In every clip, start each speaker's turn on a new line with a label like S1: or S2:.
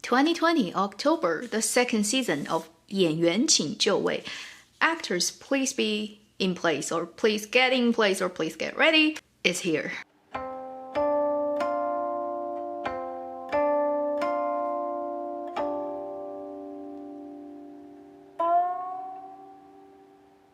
S1: 2020 October, the second season of 演员请就位. Actors, please be in place, or please get in place, or please get ready, is here.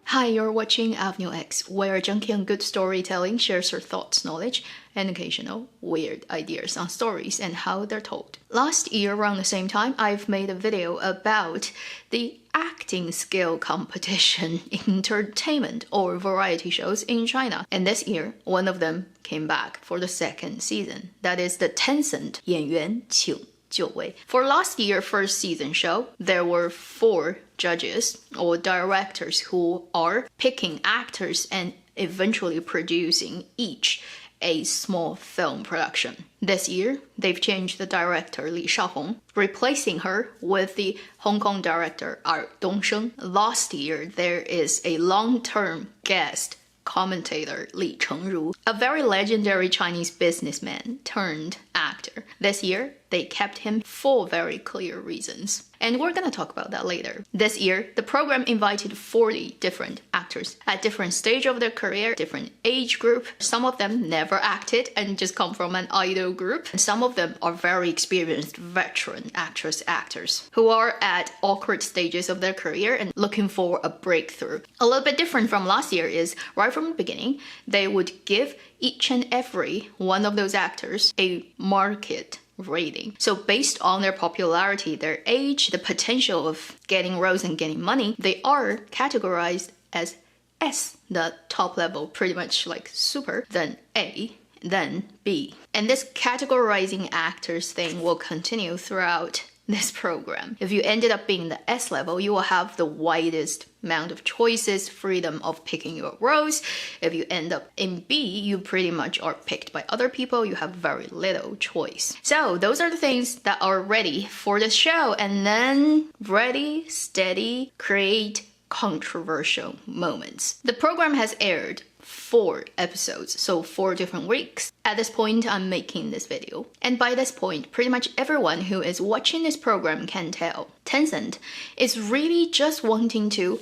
S1: Hi, you're watching Avenue X, where a junkie on good storytelling shares her thoughts, knowledge, and occasional weird ideas on stories and how they're told. Last year, around the same time, I've made a video about the acting skill competition in entertainment or variety shows in China. And this year, one of them came back for the second season. That is the Tencent 演员请就位. For last year's first season show, there were 4 judges or directors who are picking actors and eventually producing each a small film production. This year, they've changed the director Li Shaohong, replacing her with the Hong Kong director Dongsheng. Last year, there is a long-term guest commentator Li Chengru, a very legendary Chinese businessman turned actor. This year, they kept him for very clear reasons. And we're gonna talk about that later. This year, the program invited 40 different actors at different stage of their career, different age group. Some of them never acted and just come from an idol group. And some of them are very experienced veteran actors who are at awkward stages of their career and looking for a breakthrough. A little bit different from last year is right from the beginning, they would give each and every one of those actors a market rating. So based on their popularity, their age, the potential of getting roles and getting money, they are categorized as S, the top level, pretty much like super, then A, then B. And this categorizing actors thing will continue throughout this program. If you ended up being the S level, you will have the widest amount of choices, freedom of picking your roles. If you end up in B, you pretty much are picked by other people. You have very little choice. So those are the things that are ready for the show. And then ready, steady, create controversial moments. The program has aired 4 episodes, so 4 different weeks. At this point, I'm making this video. And by this point, pretty much everyone who is watching this program can tell Tencent is really just wanting to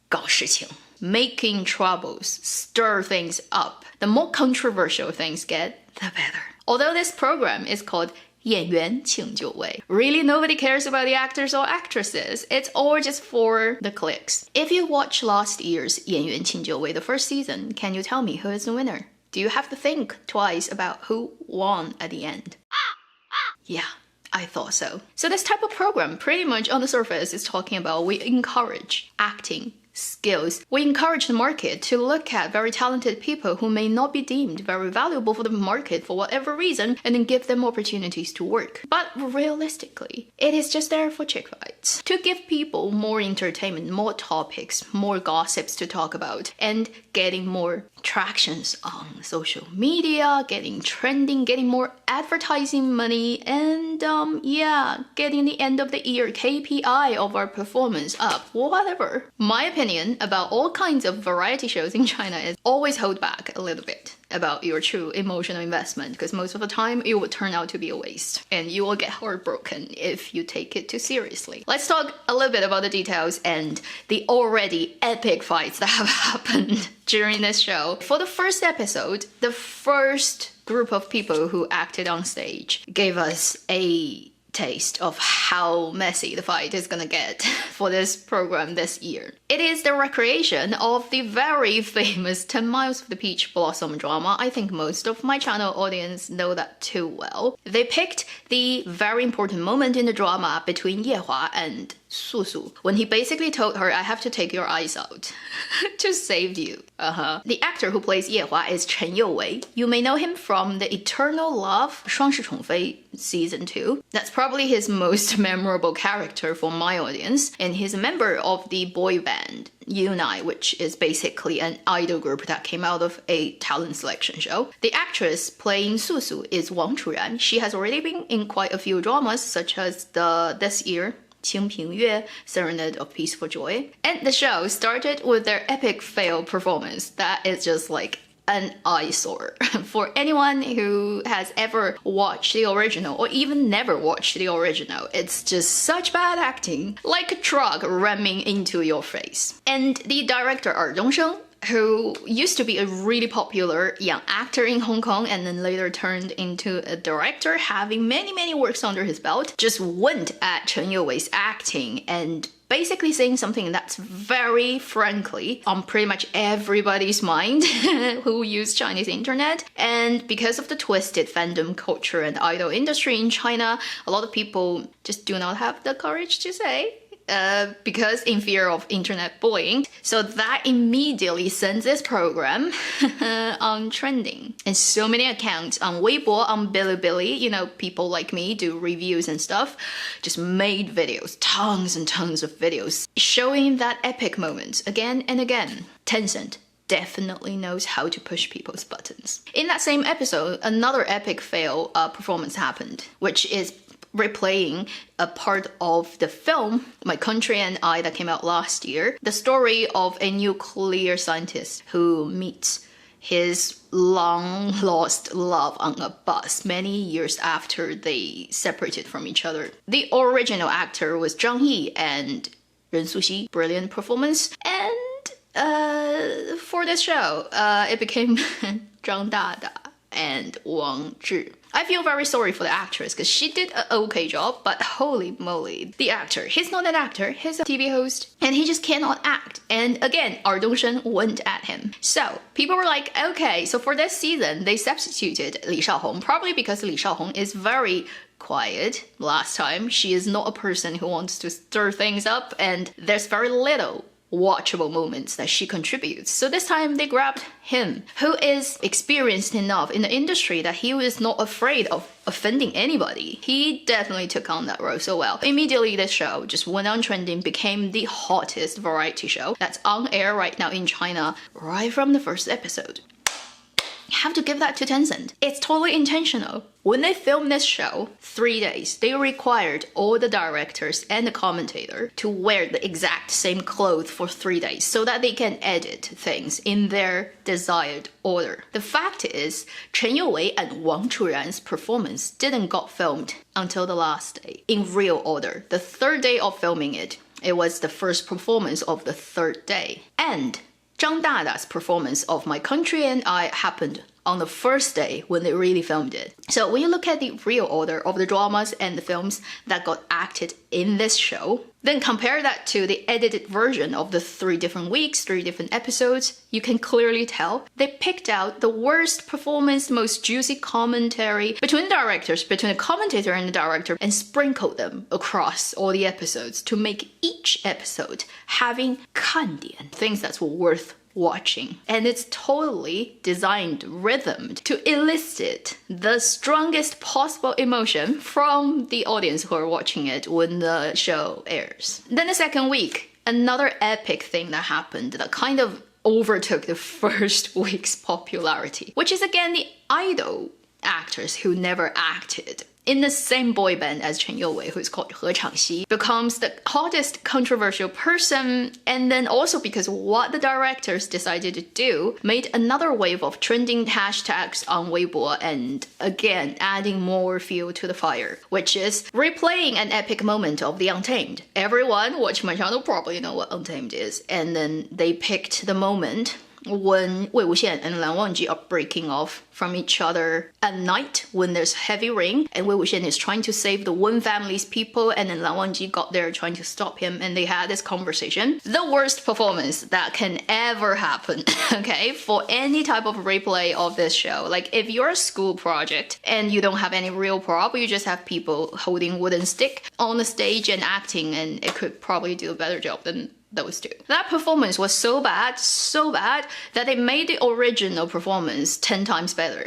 S1: 搞事情, making troubles, stir things up. The more controversial things get, the better. Although this program is called 演员请就位, really nobody cares about the actors or actresses. It's all just for the clicks. If you watch last year's 演员请就位, the first season, can you tell me who is the winner? Do you have to think twice about who won at the end? Yeah, I thought so. So this type of program, pretty much on the surface, is talking about we encourage acting skills. We encourage the market to look at very talented people who may not be deemed very valuable for the market for whatever reason, and then give them opportunities to work. But realistically, it is just there for chick fights. To give people more entertainment, more topics, more gossips to talk about, and getting more tractions on social media, getting trending, getting more advertising money, and getting the end of the year KPI of our performance up, whatever. My opinion about all kinds of variety shows in China is always hold back a little bit about your true emotional investment, because most of the time it will turn out to be a waste and you will get heartbroken if you take it too seriously. Let's talk a little bit about the details and the already epic fights that have happened during this show. For the first episode, the first group of people who acted on stage gave us a taste of how messy the fight is gonna get for this program this year. It is the recreation of the very famous 10 Miles of the Peach Blossom drama. I think most of my channel audience know that too well. They picked the very important moment in the drama between Yehua and Su when he basically told her, I have to take your eyes out to save you. The actor who plays Yehua is Chen Youwei. You may know him from the Eternal Love 双世宠妃 Season 2. That's probably his most memorable character for my audience, and he's a member of the boy band Unai, which is basically an idol group that came out of a talent selection show. The actress playing Su is Wang Churan. She has already been in quite a few dramas, such as this year 清平乐, Serenade of Peaceful Joy. And the show started with their epic fail performance that is just like an eyesore. For anyone who has ever watched the original or even never watched the original, it's just such bad acting, like a truck ramming into your face. And the director Dong, who used to be a really popular young actor in Hong Kong and then later turned into a director, having many works under his belt, just went at Chen Youwei's acting and basically saying something that's very frankly on pretty much everybody's mind who use Chinese internet. And because of the twisted fandom culture and idol industry in China, a lot of people just do not have the courage to say, because in fear of internet bullying. So that immediately sends this program on trending. And so many accounts on Weibo, on Bilibili, you know, people like me do reviews and stuff, just made videos, tons and tons of videos, showing that epic moment again and again. Tencent definitely knows how to push people's buttons. In that same episode, another epic fail performance happened, which is replaying a part of the film My Country and I that came out last year, the story of a nuclear scientist who meets his long-lost love on a bus many years after they separated from each other. The original actor was Zhang Yi and Ren Suxi, brilliant performance. And for this show, it became Zhang Dada and Wang Zhi. I feel very sorry for the actress because she did an okay job, but holy moly, the actor, he's not an actor, he's a TV host, and he just cannot act. And again, Dong went at him. So people were like, okay, so for this season, they substituted Li Shaohong, probably because Li Shaohong is very quiet. Last time, she is not a person who wants to stir things up, and there's very little watchable moments that she contributes. So this time they grabbed him, who is experienced enough in the industry that he was not afraid of offending anybody. He definitely took on that role so well. Immediately this show just went on trending, became the hottest variety show that's on air right now in China right from the first episode. Have to give that to Tencent. It's totally intentional. When they filmed this show, 3 days, they required all the directors and the commentator to wear the exact same clothes for 3 days so that they can edit things in their desired order. The fact is, Chen Youwei and Wang Churan's performance didn't got filmed until the last day, in real order. The third day of filming it, it was the first performance of the third day. And Zhang Dada's performance of My Country and I happened on the first day when they really filmed it. So when you look at the real order of the dramas and the films that got acted in this show, then compare that to the edited version of the 3 different weeks, 3 different episodes, you can clearly tell they picked out the worst performance, most juicy commentary between directors, between the commentator and the director, and sprinkled them across all the episodes to make each episode having 看点, things that's worth watching. And it's totally designed, rhythmed to elicit the strongest possible emotion from the audience who are watching it when the show airs. Then the second week, another epic thing that happened that kind of overtook the first week's popularity, which is again the idol actors who never acted in the same boy band as Chen Youwei, who is called He Changxi, becomes the hottest controversial person. And then also because what the directors decided to do made another wave of trending hashtags on Weibo, and again adding more fuel to the fire, which is replaying an epic moment of the Untamed. Everyone watching my channel probably know what Untamed is. And then they picked the moment when Wei Wuxian and Lan Wangji are breaking off from each other at night when there's heavy rain, and Wei Wuxian is trying to save the Wen family's people, and then Lan Wangji got there trying to stop him, and they had this conversation. The worst performance that can ever happen, okay, for any type of replay of this show. Like if you're a school project and you don't have any real prop, you just have people holding wooden stick on the stage and acting, and it could probably do a better job than those two. That performance was so bad that they made the original performance 10 times better.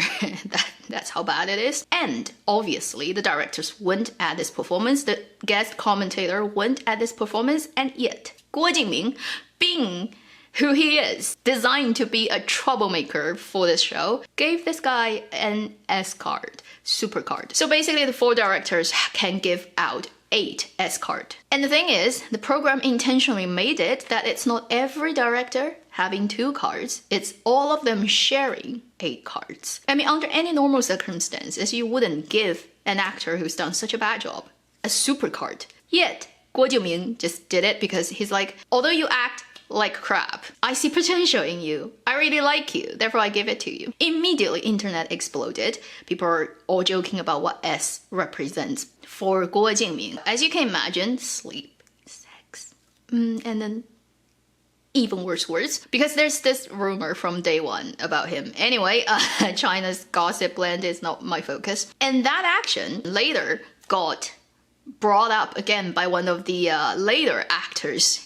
S1: That's how bad it is. And obviously the directors went at this performance, the guest commentator went at this performance, and yet Guo Jingming, being who he is, designed to be a troublemaker for this show, gave this guy an S card, super card. So basically the 4 directors can give out 8 S card. And the thing is, the program intentionally made it that it's not every director having 2 cards, it's all of them sharing 8 cards. I mean, under any normal circumstances, you wouldn't give an actor who's done such a bad job a super card. Yet, Guo Jingming just did it because he's like, although you act like crap, I see potential in you. I really like you, therefore I give it to you. Immediately, internet exploded. People are all joking about what S represents for Guo Jingming. As you can imagine, sleep, sex, and then even worse words, because there's this rumor from day one about him. Anyway, China's gossip land is not my focus. And that action later got brought up again by one of the later actress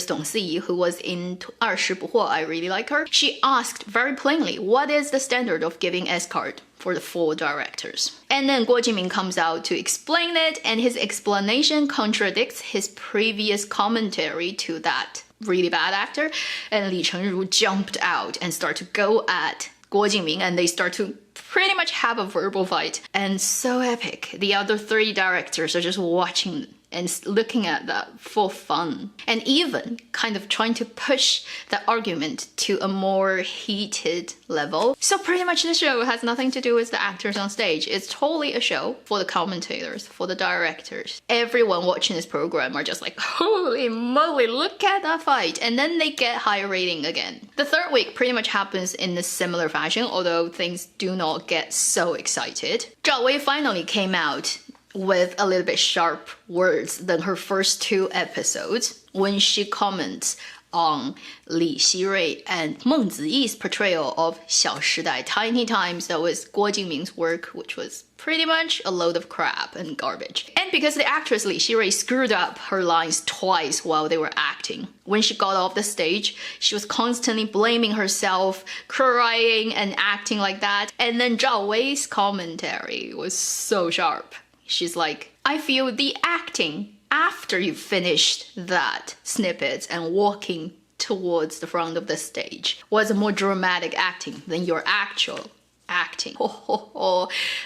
S1: Dong Si, who was in 二十不惑, I really like her. She asked very plainly, what is the standard of giving S card for the 4 directors? And then Guo Jingming comes out to explain it, and his explanation contradicts his previous commentary to that really bad actor. And Li Chengru jumped out and started to go at Guo Jingming, and they start to pretty much have a verbal fight. And so epic. The other 3 directors are just watching and looking at that for fun, and even kind of trying to push the argument to a more heated level. So pretty much the show has nothing to do with the actors on stage. It's totally a show for the commentators, for the directors. Everyone watching this program are just like, holy moly, look at that fight, and then they get high rating again. The 3rd week pretty much happens in a similar fashion, although things do not get so excited. Zhao Wei finally came out with a little bit sharp words than her first 2 episodes when she comments on Li Xirui and Meng Ziyi's portrayal of 小时代, Tiny Times, that was Guo Jingming's work, which was pretty much a load of crap and garbage. And because the actress Li Xirui screwed up her lines twice while they were acting, when she got off the stage, she was constantly blaming herself, crying and acting like that. And then Zhao Wei's commentary was so sharp. She's like, I feel the acting after you finished that snippet and walking towards the front of the stage was a more dramatic acting than your actual acting.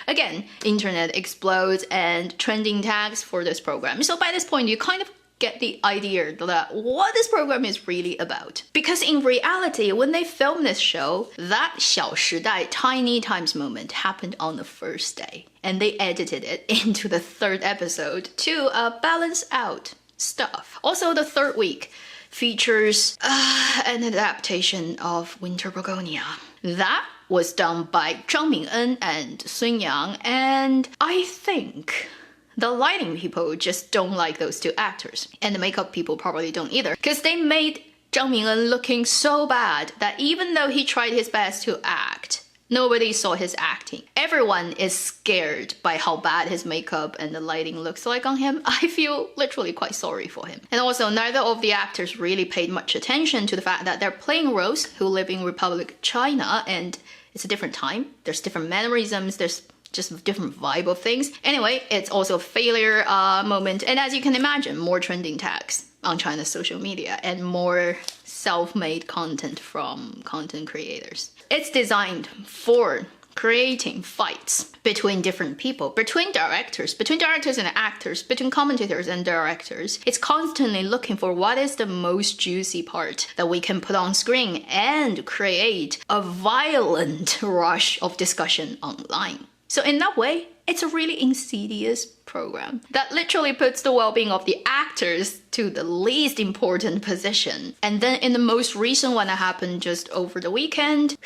S1: Again, internet explodes and trending tags for this program. So by this point, you kind of get the idea that what this program is really about. Because in reality, when they filmed this show, that 小时代 Tiny Times moment happened on the first day. And they edited it into the 3rd episode to balance out stuff. Also, the 3rd week features an adaptation of Winter Begonia. That was done by Zhang Min'en and Sun Yang, and I think the lighting people just don't like those 2 actors. And the makeup people probably don't either, because they made Zhang Min'en looking so bad that even though he tried his best to act, nobody saw his acting. Everyone is scared by how bad his makeup and the lighting looks like on him. I feel literally quite sorry for him. And also, neither of the actors really paid much attention to the fact that they're playing roles who live in Republic China, and it's a different time. There's different mannerisms, there's just a different vibe of things. Anyway, it's also a failure moment. And as you can imagine, more trending tags on China's social media and more self-made content from content creators. It's designed for creating fights between different people, between directors and actors, between commentators and directors. It's constantly looking for what is the most juicy part that we can put on screen and create a violent rush of discussion online. So in that way, it's a really insidious program that literally puts the well-being of the actors to the least important position. And then in the most recent one that happened just over the weekend,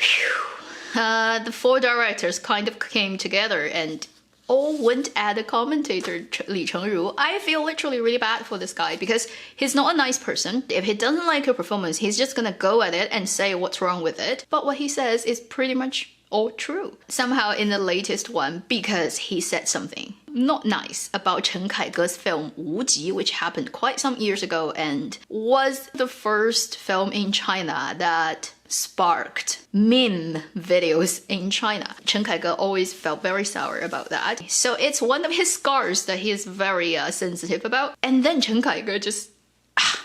S1: the 4 directors kind of came together and all went at the commentator Li Chengru. I feel literally really bad for this guy because he's not a nice person. If he doesn't like your performance, he's just gonna go at it and say what's wrong with it. But what he says is pretty much all true. Somehow in the latest one, because he said something not nice about Chen Kaige's film Wu Ji, which happened quite some years ago and was the first film in China that sparked meme videos in China. Chen Kaige always felt very sour about that. So it's one of his scars that he is very sensitive about. And then Chen Kaige just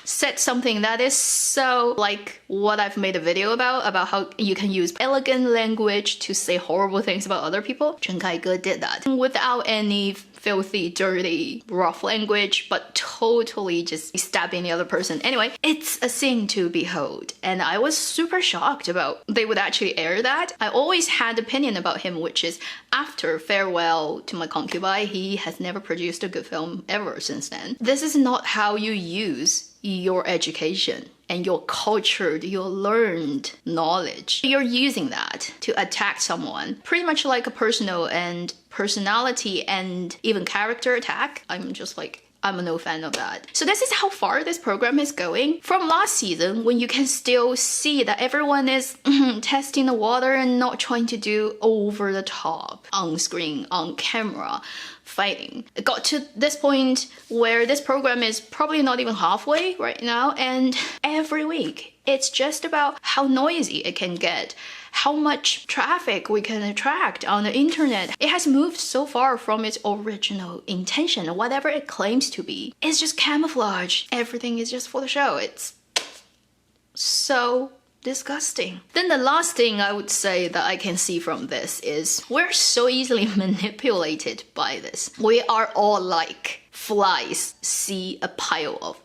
S1: said something that is so like what I've made a video about how you can use elegant language to say horrible things about other people. Chen Kaige did that without any filthy, dirty, rough language, but totally just stabbing the other person. Anyway, it's a thing to behold. And I was super shocked about they would actually air that. I always had opinion about him, which is after Farewell to My Concubine, he has never produced a good film ever since then. This is not how you use your education and your cultured, your learned knowledge. You're using that to attack someone, pretty much like a personal and personality and even character attack. I'm a no fan of that. So this is how far this program is going. From last season, when you can still see that everyone is testing the water and not trying to do over the top, on screen, on camera, fighting. It got to this point where this program is probably not even halfway right now, and every week it's just about how noisy it can get, how much traffic we can attract on the internet. It has moved so far from its original intention, whatever it claims to be. It's just camouflage. Everything is just for the show. It's so disgusting. Then the last thing I would say that I can see from this is we're so easily manipulated by this. We are all like flies see a pile of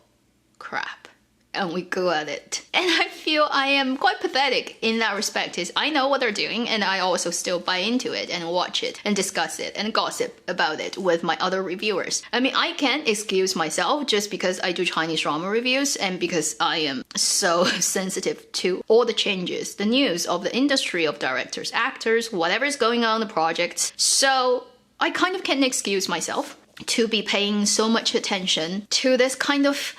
S1: crap and we go at it. And I feel I am quite pathetic in that respect. Is I know what they're doing and I also still buy into it and watch it and discuss it and gossip about it with my other reviewers. I mean, I can't excuse myself just because I do Chinese drama reviews and because I am so sensitive to all the changes, the news of the industry, of directors, actors, whatever is going on in the projects. So I kind of can't excuse myself to be paying so much attention to this kind of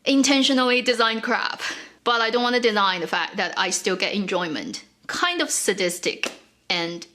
S1: intentionally designed crap. But I don't want to deny the fact that I still get enjoyment, kind of sadistic and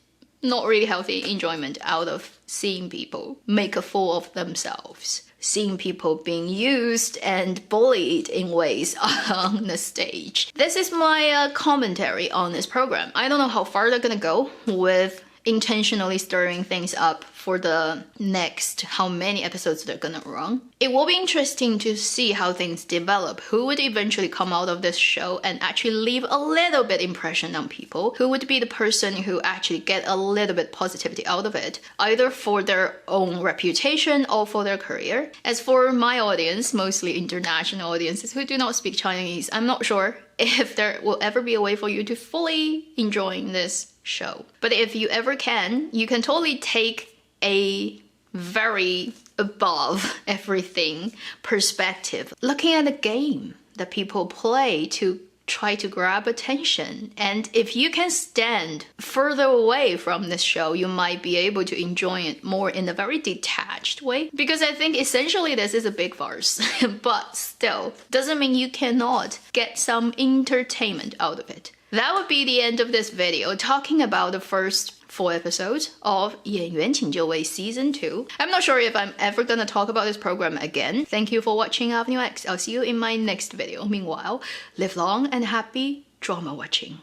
S1: not really healthy enjoyment out of seeing people make a fool of themselves, seeing people being used and bullied in ways on the stage. This is my commentary on this program. I don't know how far they're gonna go with intentionally stirring things up for the next how many episodes they're gonna run. It will be interesting to see how things develop, who would eventually come out of this show and actually leave a little bit impression on people, who would be the person who actually get a little bit positivity out of it, either for their own reputation or for their career. As for my audience, mostly international audiences who do not speak Chinese, I'm not sure if there will ever be a way for you to fully enjoy this show. But if you ever can, you can totally take a very above everything perspective, looking at the game that people play to try to grab attention. And if you can stand further away from this show, you might be able to enjoy it more in a very detached way. Because I think essentially this is a big farce, but still doesn't mean you cannot get some entertainment out of it. That would be the end of this video, talking about the first 4 episodes of 演员请就位 Season 2. I'm not sure if I'm ever gonna talk about this program again. Thank you for watching Avenue X. I'll see you in my next video. Meanwhile, live long and happy drama watching.